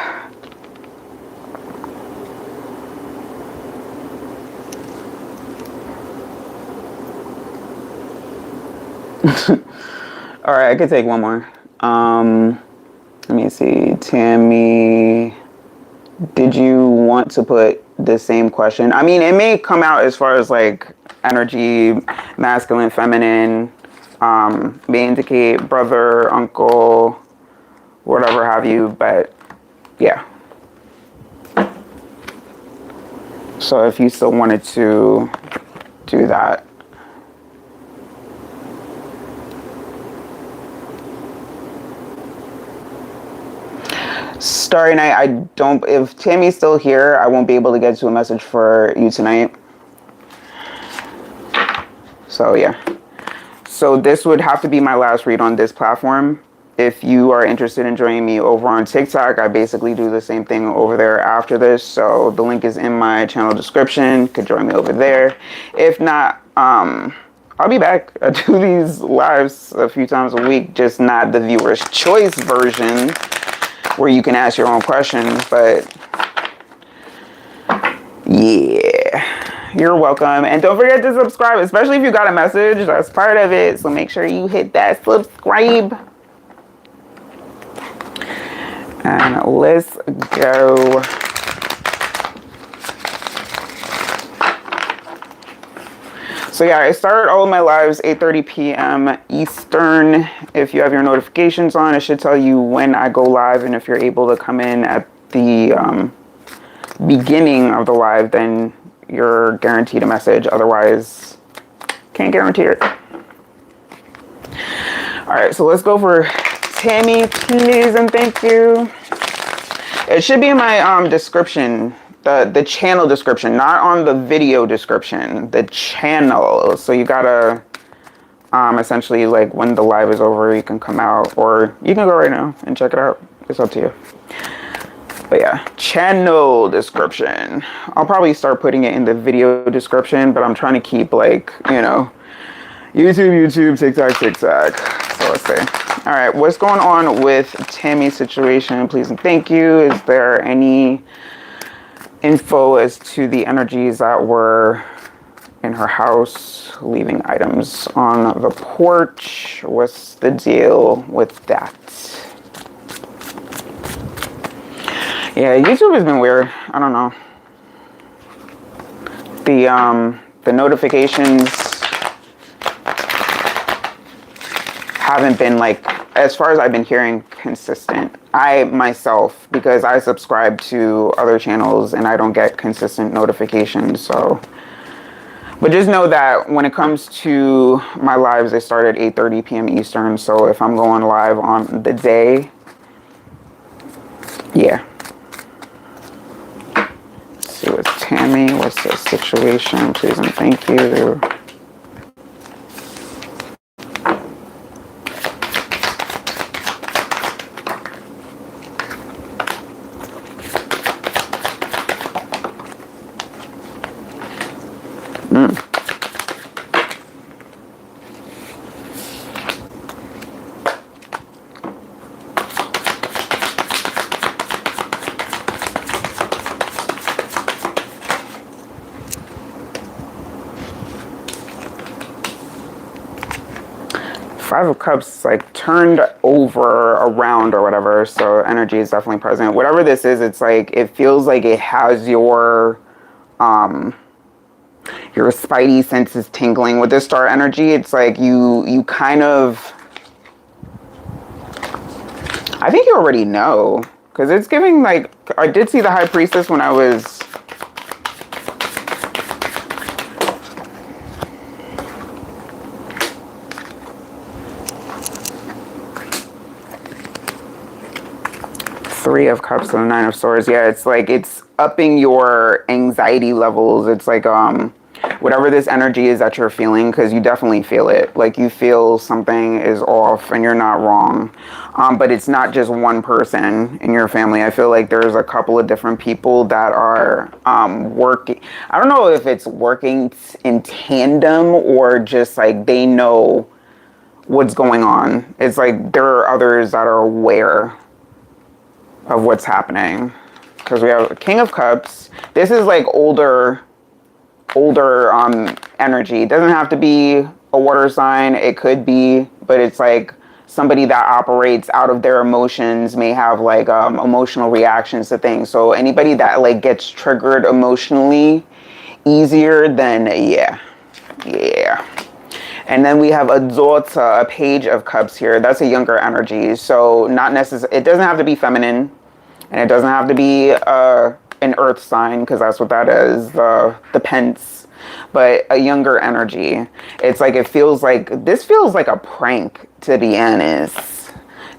All right, I could take one more. Let me see. Tammy, did you want to put the same question? I mean, it may come out as far as like energy, masculine, feminine, may indicate brother, uncle, whatever have you, but yeah. So if you still wanted to do that. Starry Night, I don't, if Tammy's still here, I won't be able to get to a message for you tonight. So yeah. So this would have to be my last read on this platform. If you are interested in joining me over on TikTok, I basically do the same thing over there after this. So the link is in my channel description. You could join me over there. If not, I'll be back. I do these lives a few times a week, just not the viewer's choice version where you can ask your own questions, but yeah, you're welcome. And don't forget to subscribe, especially if you got a message. That's part of it. So make sure you hit that subscribe. And let's go. So yeah, I start all of my lives 8:30 p.m. Eastern. If you have your notifications on, it should tell you when I go live. And if you're able to come in at the beginning of the live, then you're guaranteed a message. Otherwise, can't guarantee it. All right, so let's go for Tammy, please and thank you. It should be in my description. The channel description, not on the video description, the channel. So you gotta essentially, like, when the live is over, you can come out, or you can go right now and check it out. It's up to you. But yeah, channel description. I'll probably start putting it in the video description, but I'm trying to keep, like, you know, YouTube, TikTok. So let's see. All right, what's going on with Tammy's situation? Please and thank you. Is there any info as to the energies that were in her house, leaving items on the porch? What's the deal with that? Yeah, YouTube has been weird. I don't know. The notifications haven't been, like, as far as I've been hearing, consistent. I myself, because I subscribe to other channels and I don't get consistent notifications, so. But just know that when it comes to my lives, they start at 8:30 p.m. Eastern. So if I'm going live on the day, yeah. Let's see what's Tammy. What's the situation? Please and thank you. Five of Cups, like turned over around or whatever. So energy is definitely present. Whatever this is, it's like, it feels like it has your spidey senses tingling. With this star energy, it's like you kind of, I think you already know, because it's giving like, I did see the High Priestess when I was, Three of Cups and the Nine of Swords. Yeah, it's like it's upping your anxiety levels. It's like whatever this energy is that you're feeling, because you definitely feel it. Like you feel something is off and you're not wrong. But it's not just one person in your family. I feel like there's a couple of different people that are working. I don't know if it's working in tandem or just like they know what's going on. It's like there are others that are aware of what's happening, because we have King of Cups. This is like older energy. It doesn't have to be a water sign. It could be, but it's like somebody that operates out of their emotions, may have like emotional reactions to things. So anybody that like gets triggered emotionally easier, then yeah. And then we have a Dzota, a Page of Cups here. That's a younger energy. So not necessarily, it doesn't have to be feminine. And it doesn't have to be an earth sign, because that's what that is, the Pence. But a younger energy. It's like, it feels like, this feels like a prank, to be honest.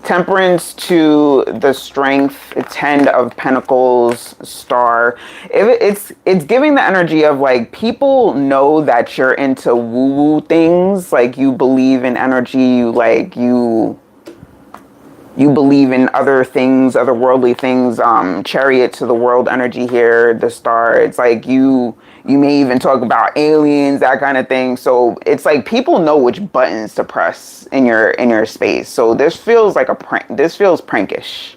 Temperance to the Strength, 10 of Pentacles, Star. It's giving the energy of like, people know that you're into woo-woo things. Like you believe in energy, you believe in other things, other worldly things. Chariot to the world energy here, the Star. It's like you may even talk about aliens, that kind of thing. So it's like people know which buttons to press in your space. So this feels like a prank. This feels prankish.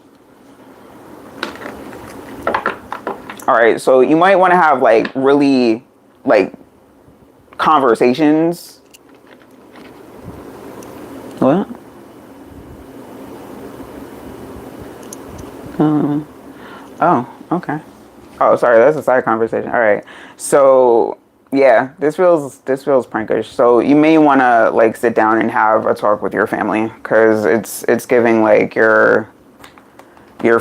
All right, so you might want to have like really like conversations. What? Oh, okay. Oh, sorry, that's a side conversation. All right. So yeah, this feels prankish. So you may want to like sit down and have a talk with your family, because it's giving like your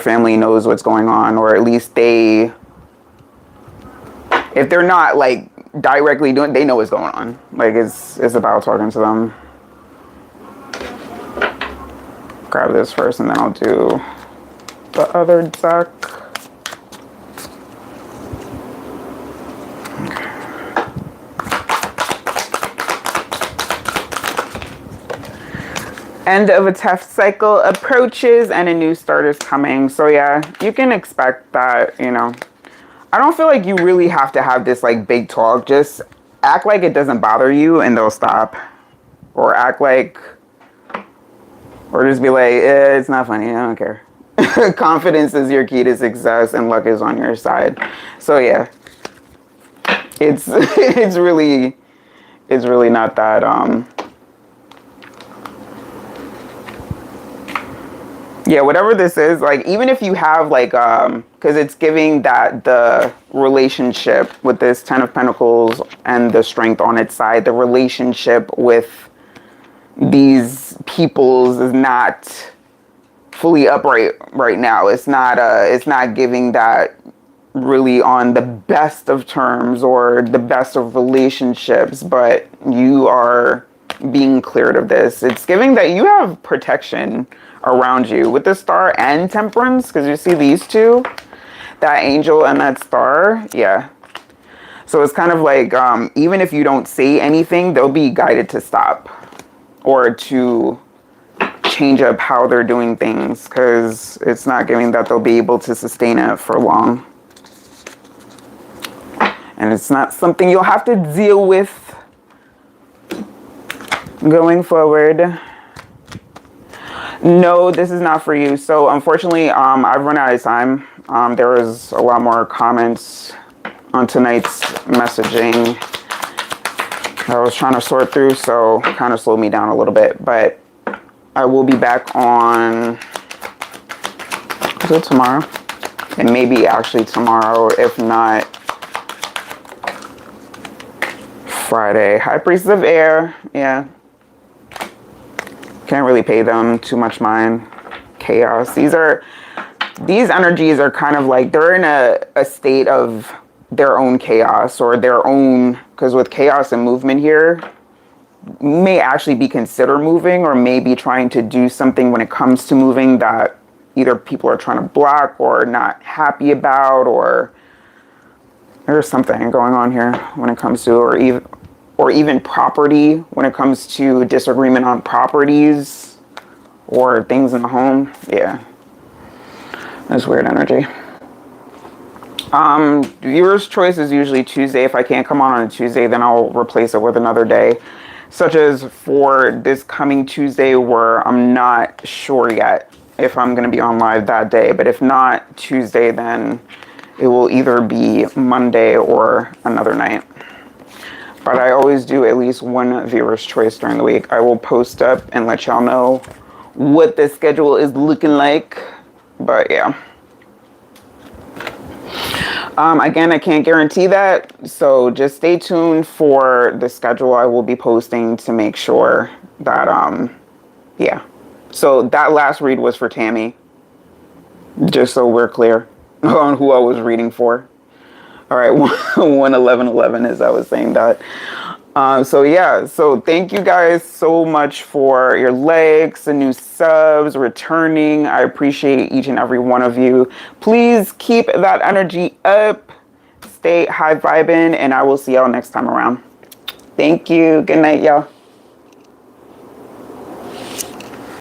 family knows what's going on, or at least if they're not like directly doing, they know what's going on. Like it's about talking to them. Grab this first, and then I'll do the other deck. End of a tough cycle approaches and a new start is coming. So yeah, you can expect that, you know. I don't feel like you really have to have this like big talk. Just act like it doesn't bother you and they'll stop. Or act like, or just be like, it's not funny, I don't care. Confidence is your key to success and luck is on your side. So yeah, it's really not that yeah, whatever this is, like even if you have like because it's giving that the relationship with this 10 of Pentacles and the Strength on its side, the relationship with these peoples is not fully upright right now. It's not giving that really on the best of terms or the best of relationships, but you are being cleared of this. It's giving that you have protection around you with the Star and Temperance, because you see these two, that angel and that star. Yeah, so it's kind of like even if you don't say anything, they'll be guided to stop or to change up how they're doing things, because it's not giving that they'll be able to sustain it for long. And it's not something you'll have to deal with going forward. No, this is not for you. So unfortunately, I've run out of time. There was a lot more comments on tonight's messaging I was trying to sort through, so kind of slowed me down a little bit. But I will be back on, is it tomorrow? And maybe actually tomorrow, if not Friday. High Priestess of Air, yeah. Can't really pay them too much mind. Chaos. These energies are kind of like, they're in a state of their own chaos or their own, because with chaos and movement here, may actually be considered moving or maybe trying to do something when it comes to moving that either people are trying to block or not happy about, or there's something going on here when it comes to, or even property, when it comes to disagreement on properties or things in the home. Yeah, that's weird energy. Viewer's choice is usually Tuesday. If I can't come on a Tuesday, then I'll replace it with another day, such as for this coming Tuesday, where I'm not sure yet if I'm going to be on live that day. But if not Tuesday, then it will either be Monday or another night. But I always do at least one viewer's choice during the week. I will post up and let y'all know what the schedule is looking like. But yeah. Again, I can't guarantee that, so just stay tuned for the schedule I will be posting to make sure that, yeah. So that last read was for Tammy, just so we're clear on who I was reading for. All right, 11111 as I was saying that. So yeah, so thank you guys so much for your likes and new subs, returning. I appreciate each and every one of you. Please keep that energy up. Stay high vibing, and I will see y'all next time around. Thank you. Good night, y'all.